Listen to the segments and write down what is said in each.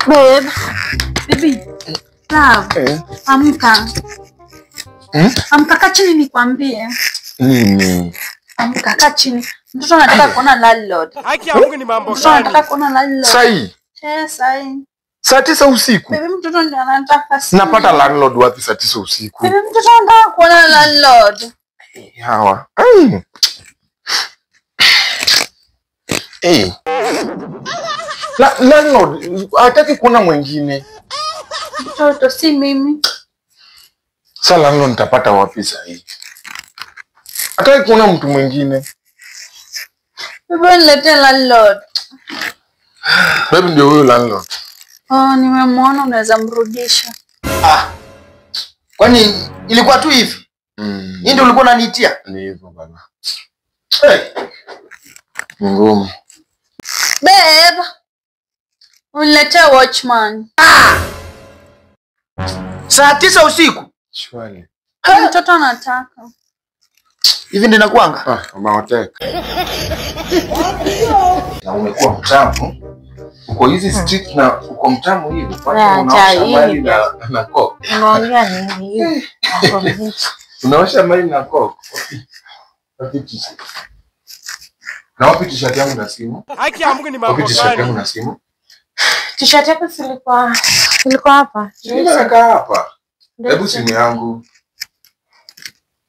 Babe. Baby. Love. Amka. Amka kaa chini nikwambie. Nini? Amka kaa chini. Mtoto anataka kuona landlord. Haki ya Mungu ni mambo gani? Mtoto anataka kuona landlord. Sai. Sai. Saa 9 usiku. Baby mtoto ndiye anataka. Napata landlord wapi saa 9 usiku? Baby mtoto anataka kuona landlord. Hawa. Landlord hataki kuona mwingine. Mtoto si mimi. Sasa landlord nitapata wapi saa hii? Hataki kuona mtu mwingine. Baby niletee landlord. Baby ndio huyo landlord. Nimemwona, unaweza mrudisha. Kwani ilikuwa tu hivi? Hii ndio ulikuwa unaniitia? Ni hivyo bana. Ngumu. Babe. Uniletee watchman. Saa 9 usiku. Shwari. Mtoto anataka. Hivi ndio nakuanga? Umeoteka. Na umekuwa mtamu. Uko hizi street na uko mtamu hivi kwa unaosha mali na coke. Unaongea nini hivi? Unaosha mali na coke. Na wapi t-shirt yangu na simu? Haki ya Mungu ni mambo Wapi t-shirt yangu gani? na simu? T-shirt yako ilikuwa hapa. Nimeweka hapa. Hebu simu yangu.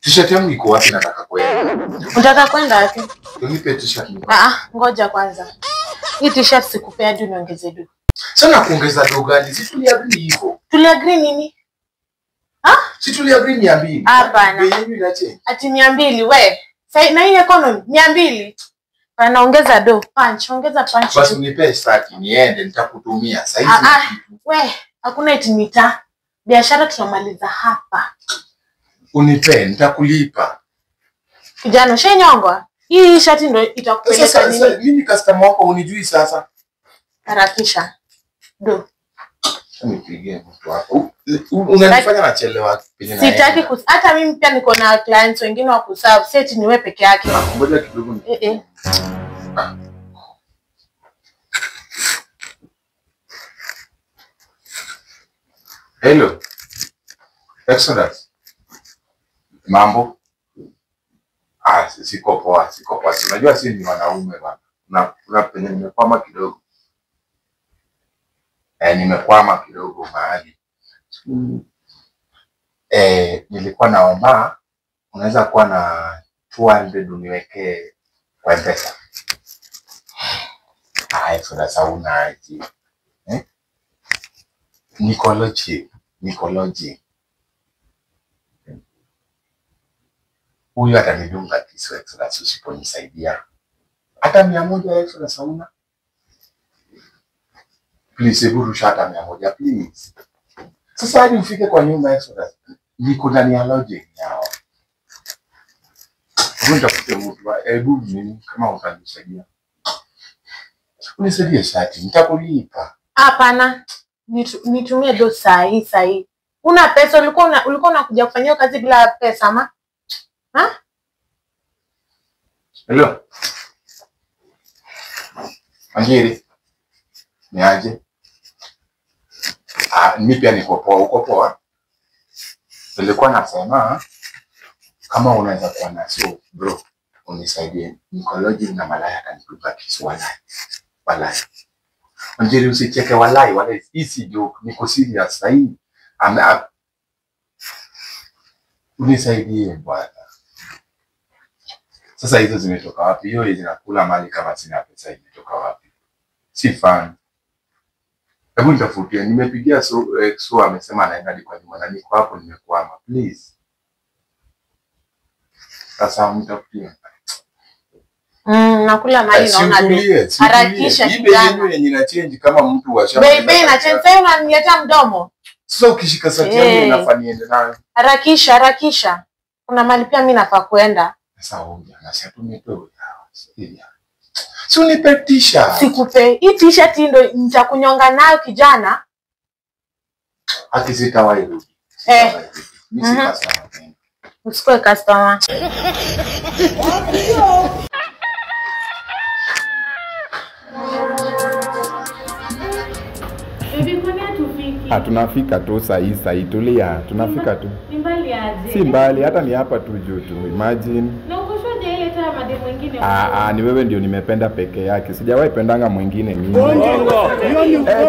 T-shirt yangu iko wapi nataka kwenda? Unataka kwenda wapi? Unipe t-shirt. Ngoja kwanza. Hii t-shirt sikupea hadi niongeze do. Sana kuongeza do gani? Si tuliagree hivyo. Tuliagree nini? Si tuliagree 200. Hapana. Bei inache. Ati 200 we. Sasa na hii economy 200. Anaongeza do. Ongeza punch. Basi unipe staki niende nitakutumia sasa hivi. We, hakuna itimita. Biashara tunamaliza hapa. Unipe nitakulipa. Kijana shenyongwa. Hii shati ndio itakupeleka nini? Sasa mimi customer wako unijui sasa. Harakisha. Do. Nipigie mtu wako. Unanifanya nachelewa penye na. Sitaki hata mimi pia niko na clients wengine wa kuserve. Seti ni wewe peke yake. Ngoja kidogo. Hello. Exodus. Mambo? Siko poa. Unajua sisi ni wanaume bana. Kuna penye nimekwama kidogo. Nimekwama kidogo mahali. Nilikuwa naomba unaweza kuwa na 200 uniwekee kwa pesa. Exodus hauna aje. Nikoloji. Huyu atanidunga kisu Exodus usiponisaidia. Hata 100 Exodus hauna. Please burusha hata 100 please. Sasa hadi ufike kwa nyumba Exodus. Niko ndani ya lodging yao. Unataka mtu hebu mimi kama utanisaidia. Unisaidie shati nitakulipa. Hapana. Nitumie do sahi. Una pesa ulikuwa unakuja kufanyia kazi bila pesa ama? Hello. Angiri. Ni aje? Mimi pia niko poa, uko poa? Nilikuwa nasema kama unaweza kuwa na so bro, unisaidie. Nikoloji na malaya kanitupa kisu walai. Angiri usicheke walai. Hisi joke, niko serious sahi. Unisaidie bwana. Sasa hizo zimetoka wapi? Hiyo zinakula mali kama sina pesa imetoka wapi? Si fun. Hebu nitafutie. Nimepigia so amesema anaenda kwa nyumba na niko hapo nimekwama. Please. Sasa mtafutie. Nakula mali naona do. Harakisha kijana. Bei ina change kama mtu wa shamba. Bei ina change sasa unaniletea mdomo. Sasa ukishika sati yangu inafaa niende nayo. Harakisha. Kuna mali pia mimi nafaa kwenda. Sasa hoja na sasa tumetoa. Si unipetisha. Sikupe. Hii t-shirt ndio nitakunyonga nayo kijana. Akisitawahi rudi. Mimi si customer. Usikue customer. Tunafika tu saa hii tulia. Tunafika tu. Ni mbali aje? Si mbali, hata ni hapa tu juu tu. Imagine. Na ukoshoje ile tena madem mwingine? Ni wewe ndio nimependa peke yake. Sijawahi pendanga mwingine mimi.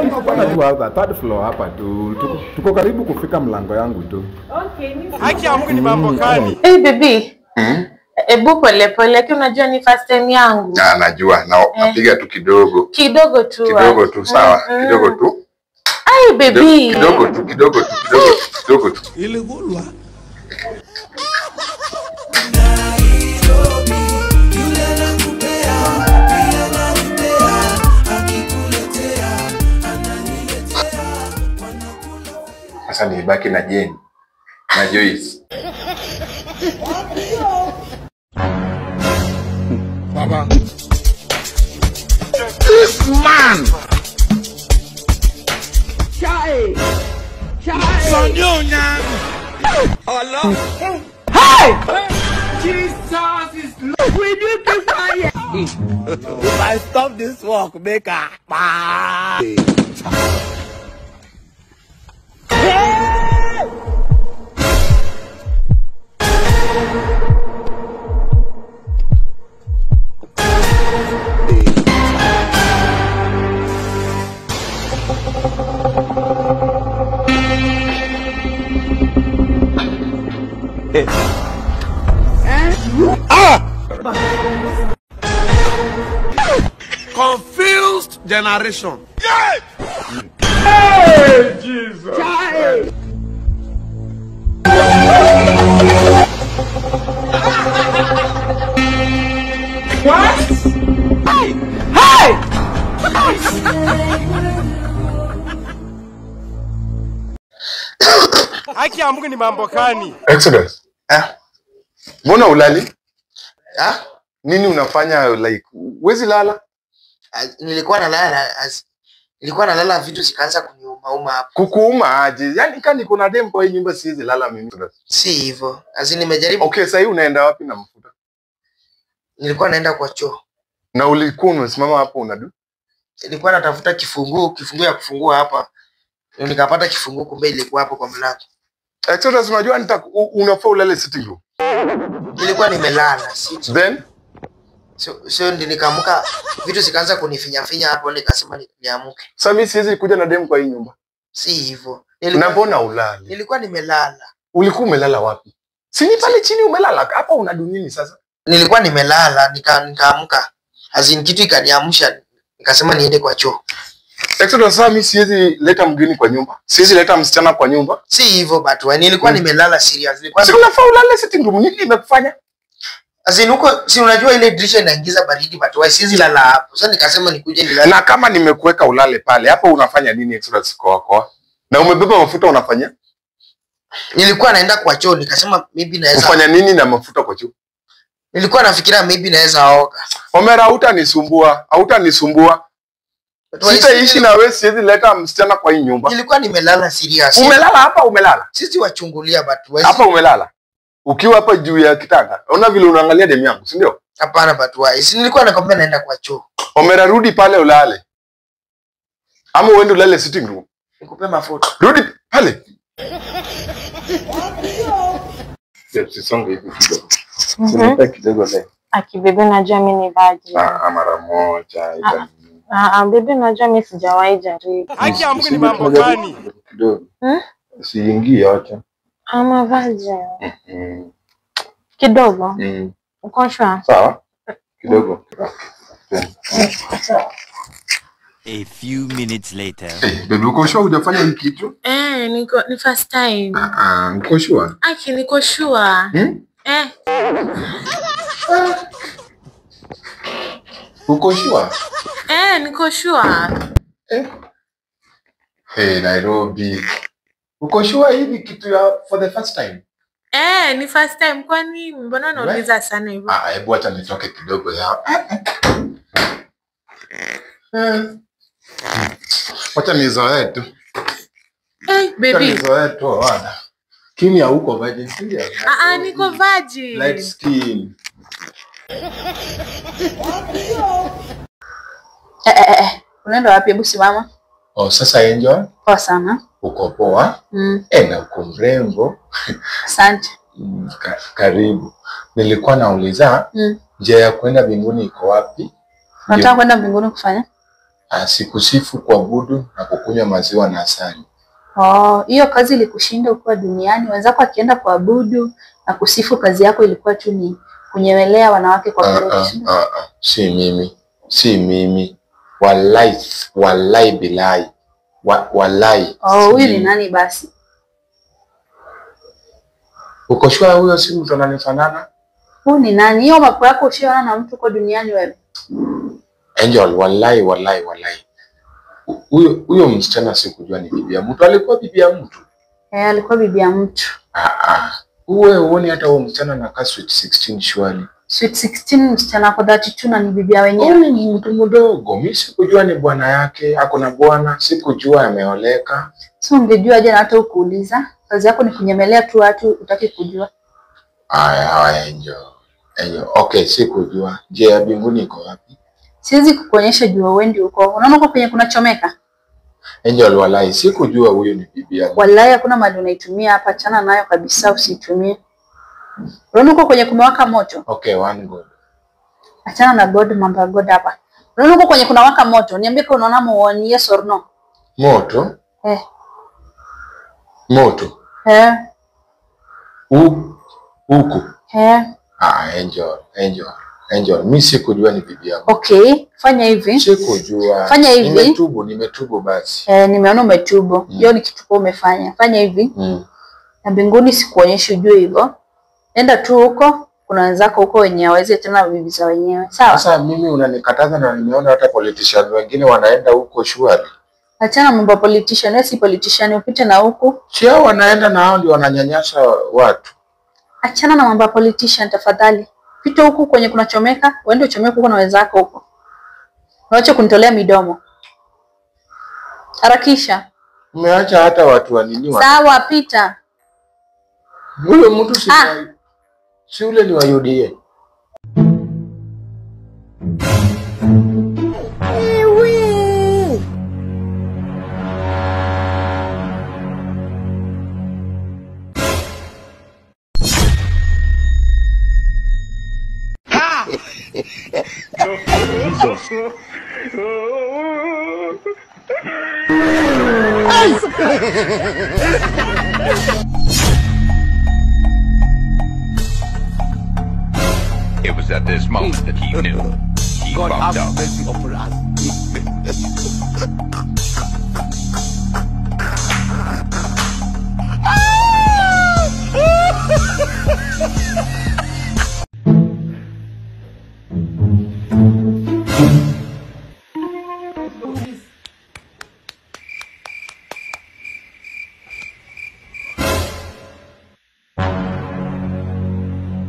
Tuko tu hapa third floor hapa tu. Tuko karibu kufika mlango yangu tu. Okay, ni Haki ya Mungu ni mambo gani? Hey baby. Ebu pole lakini unajua ni first time yangu. Najua. Napiga tu kidogo. Kidogo tu. Kidogo tu, sawa. Kidogo tu. Ai baby. Kidogo tu. Iligulwa. Sasa nibaki na Jane na Joyce. Baba. This man. Chai. Sonyonya. Allah. Hey! Jesus is Lord. Will you keep quiet? If I stop this walk, make a bye. Confused generation. Hey, Jesus. Child. What? Hey! Haki ya Mungu ni mambo gani? Exodus. Mbona ulali? Nini unafanya like wezi lala? Nilikuwa nalala vitu zikaanza kuniuma hapo. Kukuuma aje? Yaani kani kuna dem kwa hii nyumba siwezi lala mimi. Si hivyo. Nimejaribu. Okay, sasa hii unaenda wapi na mafuta? Nilikuwa naenda kwa choo. Na ulikuwa umesimama hapo unadu? Nilikuwa natafuta kifunguo ya kufungua hapa. Nikapata kifunguo kumbe ilikuwa hapo kwa mlango. Exodus, unajua unafaa ulale sitting room. Nilikuwa nimelala. Then so ndi nikaamka vitu zikaanza kunifinya hapo nikasema niamuke. Sasa mimi siwezi kuja na dem kwa hii nyumba. Si hivyo. Na mbona ulale? Nilikuwa nimelala. Ulikuwa umelala wapi? Si ni pale chini umelala. Hapa unadu nini sasa? Nilikuwa nimelala nikaamka. Azin kitu ikaniamsha nikasema niende kwa choo. Exodus, sasa mimi siwezi leta mgeni kwa nyumba. Siwezi leta msichana kwa nyumba. Si hivyo but nilikuwa nimelala serious. Si unafaa ulale sitting room. Nini imekufanya? Azin huko si unajua ile dirisha inaingiza baridi but siwezi lala hapo. Sasa nikasema nikuje nilale. Na kama nimekuweka ulale pale, hapo unafanya nini Exodus kwa? Na umebeba mafuta unafanya? Nilikuwa naenda kwa choo nikasema maybe naweza. Kufanya nini na mafuta kwa choo? Nilikuwa nafikiria maybe naweza oga. Omera, hautanisumbua. Sitaishi na wewe, siwezi leta msichana kwa hii nyumba. Nilikuwa nimelala serious. Umelala hapa umelala? Sisi wachungulia but hapa umelala. Ukiwa hapa juu ya kitanda. Unaona vile unaangalia demu yangu, si ndio? Hapana but si nilikuwa nakwambia naenda kwa choo. Omera, rudi pale ulale. Ama uende ulale sitting room. Nikupe mafuta. Rudi pale. Sisonge hivi kidogo. Nipe kidogo leo. Bebe najua mimi ni virgin. Mara moja. Bebe najua mimi sijawahi jaribu. Haki ya Mungu ni mambo gani? Kidogo. Siingi yote. Ama virgin. Kidogo. Uko sure? Sawa. Kidogo. A few minutes later. Baby, uko sure hujafanya hii kitu? Ni first time. Uko sure? Niko sure. Uko sure? Niko sure. Hey, Nairobi. Uko sure hivi kitu ya for the first time? Ni first time, kwani mbona unauliza sana hivyo? Hebu acha nitoke kidogo ya. Wacha nizoee tu. Baby. Nizoee tu wada. Kimi ya huko virgin skin. Niko virgin. Light skin. Unaenda wapi? Hebu simama. Sasa enjoy. Poa sana. Uko poa? Na uko mrembo. Asante. Karibu. Nilikuwa nauliza njia ya kwenda mbinguni iko wapi? Unataka kwenda mbinguni kufanya? Sikusifu, kuabudu na kukunywa maziwa na asali. Hiyo kazi ilikushinda ukiwa duniani. Wenzako akienda kuabudu na kusifu, kazi yako ilikuwa tu ni kunyemelea wanawake kwa ploti. Si mimi. Wallahi bilahi. Wallahi. Huyu ni nani basi? Uko shua huyo si mtu ananifanana? Huyu ni nani? Hiyo mapo yako ushiona na mtu kwa duniani wewe? Angel, wallahi. Huyo msichana sikujua ni bibi ya mtu. Alikuwa bibi ya mtu? Alikuwa bibi ya mtu. Uwe uone hata huyo msichana anakaa sweet 16 shwali. Sweet 16 msichana kwa 32 na ni bibi ya wenyewe. Ni mtu mdogo. Mimi sikujua ni bwana yake. Ako na bwana. Sikujua ameoleka. So ungejua aje na hata ukuuliza? Kazi yako ni kunyemelea tu watu, utaki kujua. Angel. Okay, sikujua. Je, ya mbinguni iko wapi? Siwezi kukuonyesha jua wendi huko. Unaona huko penye kuna chomeka? Angel, wallahi sikujua huyo ni bibi yangu. Wallahi hakuna mali unaitumia hapa, achana nayo kabisa, usitumie. Unaona huko kwenye kumewaka moto? Okay, one God. Achana na God, mambo ya God hapa. Unaona huko kwenye kuna waka moto? Niambie kama unaona muone, yes or no? Moto? Moto? Huku? Angel, mimi sikujua ni bibi yangu. Okay, fanya hivi. Sikujua. Fanya hivi. Nimetubu basi. Nimeona umetubu. Hiyo ni kitu kwa umefanya. Fanya hivi. Na mbinguni sikuonyesha ujue hivyo. Nenda tu huko, kuna wenzako huko wenye hawezi tena bibi za wenyewe. Sawa? Sasa mimi unanikataza na nimeona hata politician wengine wanaenda huko shwari. Achana mambo ya politician, wewe si politician, upite na huko. Sio wanaenda na hao ndio wananyanyasa watu. Achana na mambo ya politician tafadhali. Pita huko kwenye kuna chomeka, uende uchomeke huko na wenzako huko. Unaacha kunitolea midomo. Harakisha. Umeacha hata watu wanini Sawa, pita. Huyo mtu si ule ni wa UDA. It was at this moment that he knew he fucked up.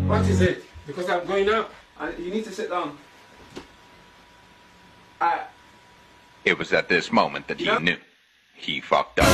What is it? Because I'm going up. You need to sit down. It was at this moment that he knew he fucked up.